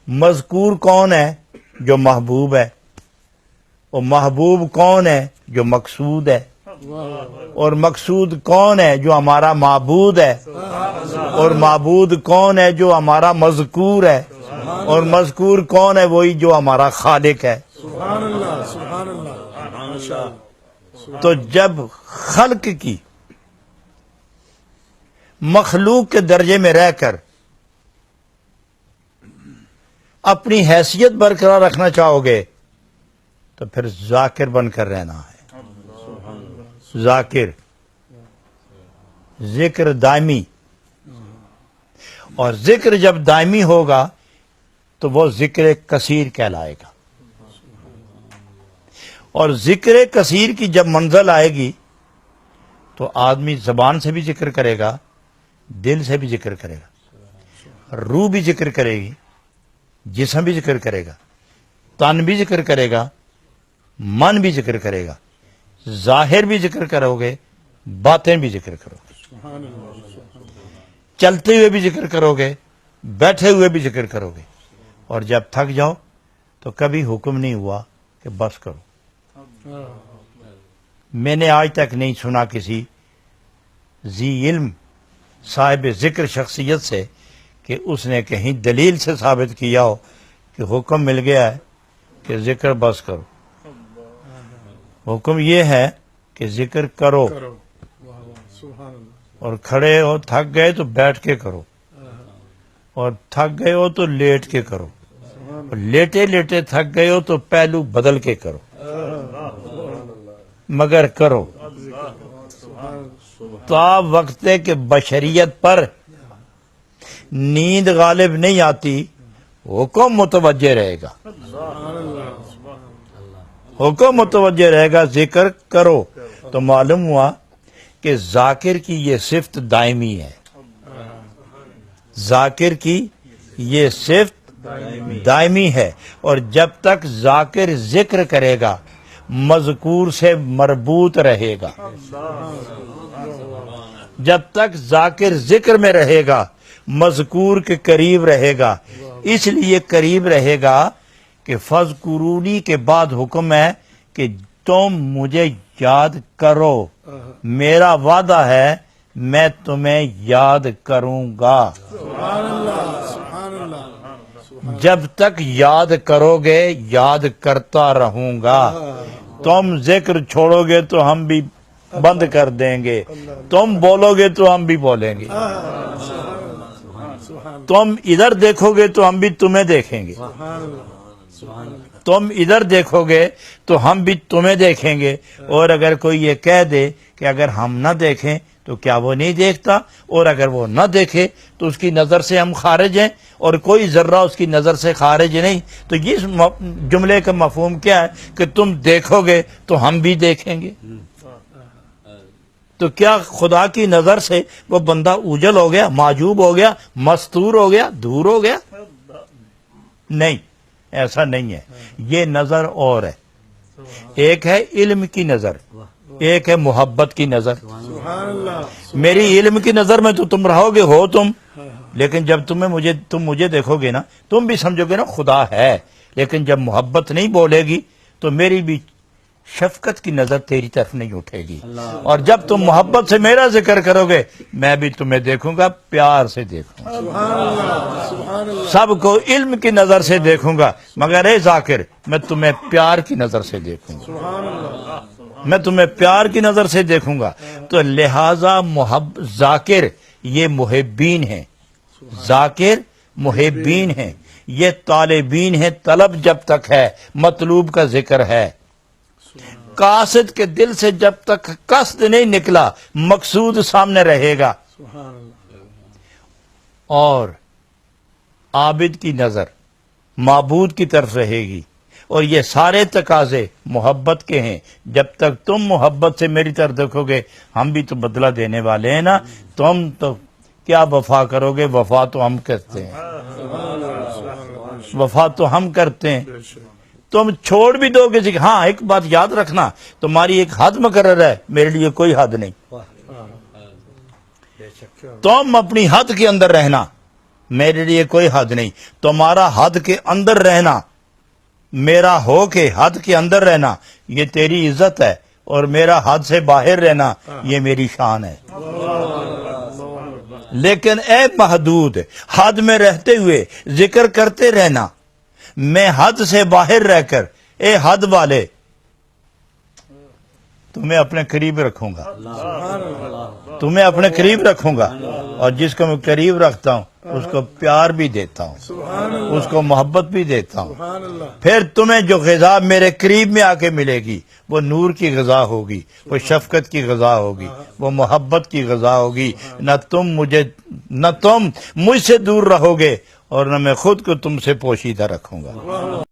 مذکور کون ہے؟ جو محبوب ہے. اور محبوب کون ہے؟ جو مقصود ہے. اور مقصود کون ہے؟ جو ہمارا معبود ہے. اور معبود کون ہے؟ جو ہمارا مذکور ہے. اور مذکور کون ہے؟ وہی جو ہمارا خالق ہے. سبحان اللہ سبحان اللہ ماشاء اللہ. تو جب خلق کی مخلوق کے درجے میں رہ کر اپنی حیثیت برقرار رکھنا چاہو گے تو پھر ذاکر بن کر رہنا ہے. ذاکر، ذکر دائمی. اور ذکر جب دائمی ہوگا تو وہ ذکر کثیر کہلائے گا. اور ذکر کثیر کی جب منزل آئے گی تو آدمی زبان سے بھی ذکر کرے گا، دل سے بھی ذکر کرے گا، روح بھی ذکر کرے گی، جسم بھی ذکر کرے گا، تن بھی ذکر کرے گا، من بھی ذکر کرے گا. ظاہر بھی ذکر کرو گے، باطن بھی ذکر کرو گے. چلتے ہوئے بھی ذکر کرو گے، بیٹھے ہوئے بھی ذکر کرو گے. اور جب تھک جاؤ تو کبھی حکم نہیں ہوا کہ بس کرو. میں نے آج تک نہیں سنا کسی ذی علم صاحب ذکر شخصیت سے کہ اس نے کہیں دلیل سے ثابت کیا ہو کہ حکم مل گیا ہے کہ ذکر بس کرو. حکم یہ ہے کہ ذکر کرو، سبحان اللہ. اور کھڑے ہو تھک گئے تو بیٹھ کے کرو، اور تھک گئے ہو تو لیٹ کے کرو، اور لیٹے لیٹے تھک گئے ہو تو پہلو بدل کے کرو، مگر کرو. تا وقت کہ بشریت پر نیند غالب نہیں آتی حکم متوجہ رہے گا. حکم متوجہ رہے گا ذکر کرو. تو معلوم ہوا کہ ذاکر کی یہ صفت دائمی ہے. ذاکر کی یہ صفت دائمی ہے. اور جب تک ذاکر ذکر کرے گا مذکور سے مربوط رہے گا. جب تک ذاکر ذکر میں رہے گا مذکور کے قریب رہے گا. اس لیے قریب رہے گا کہ فذکرونی کے بعد حکم ہے کہ تم مجھے یاد کرو. میرا وعدہ ہے میں تمہیں یاد کروں گا. سبحان اللہ سبحان اللہ. جب تک یاد کرو گے یاد کرتا رہوں گا. تم ذکر چھوڑو گے تو ہم بھی بند کر دیں گے. تم بولو گے تو ہم بھی بولیں گے. تم ادھر دیکھو گے تو ہم بھی تمہیں دیکھیں گے. تم ادھر دیکھو گے تو ہم بھی تمہیں دیکھیں گے. اور اگر کوئی یہ کہہ دے کہ اگر ہم نہ دیکھیں تو کیا وہ نہیں دیکھتا؟ اور اگر وہ نہ دیکھے تو اس کی نظر سے ہم خارج ہیں، اور کوئی ذرہ اس کی نظر سے خارج نہیں. تو اس جملے کا مفہوم کیا ہے کہ تم دیکھو گے تو ہم بھی دیکھیں گے. تو کیا خدا کی نظر سے وہ بندہ اوجھل ہو گیا، معجوب ہو گیا، مستور ہو گیا، دور ہو گیا؟ نہیں، ایسا نہیں ہے. یہ نظر اور ہے. ایک ہے علم کی نظر، ایک ہے محبت کی نظر. سبحان اللہ. میری علم کی نظر میں تو تم رہو گے، ہو تم، لیکن جب تم مجھے دیکھو گے نا تم بھی سمجھو گے نا خدا ہے. لیکن جب محبت نہیں بولے گی تو میری بھی شفقت کی نظر تیری طرف نہیں اٹھے گی. اور جب تم محبت سے میرا ذکر کرو گے میں بھی تمہیں دیکھوں گا، پیار سے دیکھوں گا. سبحان اللہ سبحان اللہ. سب کو علم کی نظر سے دیکھوں گا، مگر اے ذاکر میں تمہیں پیار کی نظر سے دیکھوں گا. سبحان اللہ. میں تمہیں پیار کی نظر سے دیکھوں گا. تو لہذا ذاکر یہ محبین ہیں. ذاکر محبین ہیں، یہ طالبین ہیں. طلب جب تک ہے مطلوب کا ذکر ہے. قاصد کے دل سے جب تک قصد نہیں نکلا مقصود سامنے رہے گا. سبحان اللہ. اور عابد کی نظر معبود کی طرف رہے گی. اور یہ سارے تقاضے محبت کے ہیں. جب تک تم محبت سے میری طرف دیکھو گے ہم بھی تو بدلہ دینے والے ہیں نا. تم تو کیا وفا کرو گے؟ وفا تو ہم کرتے ہیں، وفا تو ہم کرتے ہیں. تم چھوڑ بھی دو گے. ہاں ایک بات یاد رکھنا، تمہاری ایک حد مقرر ہے، میرے لیے کوئی حد نہیں. تم اپنی حد کے اندر رہنا، میرے لیے کوئی حد نہیں. تمہارا حد کے اندر رہنا، میرا ہو کے حد کے اندر رہنا یہ تیری عزت ہے، اور میرا حد سے باہر رہنا یہ میری شان ہے. لیکن اے محدود، حد میں رہتے ہوئے ذکر کرتے رہنا، میں حد سے باہر رہ کر اے حد والے تمہیں اپنے قریب رکھوں گا، تمہیں اپنے قریب رکھوں گا، اور جس کو میں قریب رکھتا ہوں اس کو پیار بھی دیتا ہوں، اس کو محبت بھی دیتا ہوں. پھر تمہیں جو غذا میرے قریب میں آ کے ملے گی وہ نور کی غذا ہوگی، وہ شفقت کی غذا ہوگی، وہ محبت کی غذا ہوگی. نہ تم مجھ سے دور رہو گے، اور نہ میں خود کو تم سے پوشیدہ رکھوں گا.